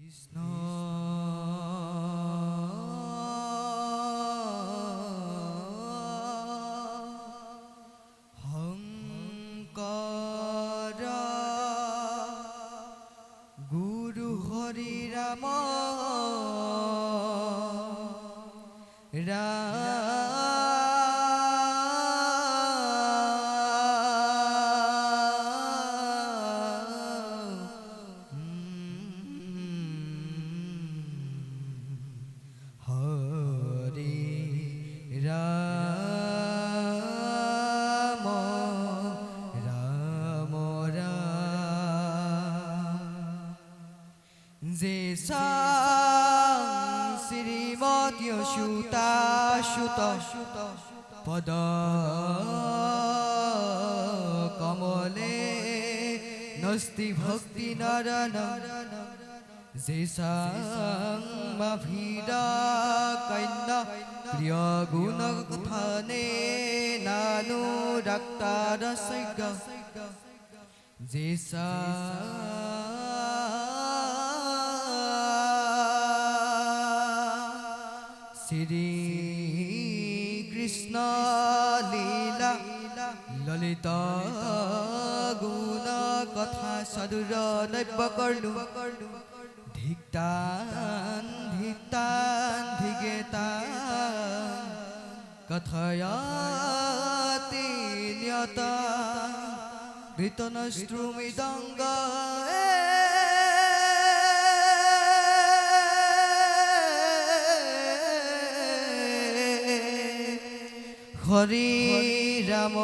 কৃষ্ণ হংকার গুরু হরি রাম রাম রাম যে শ্রীমতী সুতা সুত পদ কমলে নস্তি ভক্তি নারায়ণ যে ভিড়া কন্যা প্রিয় গুণ কথানে নানু ডাক্তার সৈগ যে শ্রী কৃষ্ণ লীলা ললিত গুণ কথা সদুর নৈব করলু ধিক্তান ধিক্তান ধিগেতান কথয়াতি নিয়তা ঋতনশ্রুমিদঙ্গ হরি রাম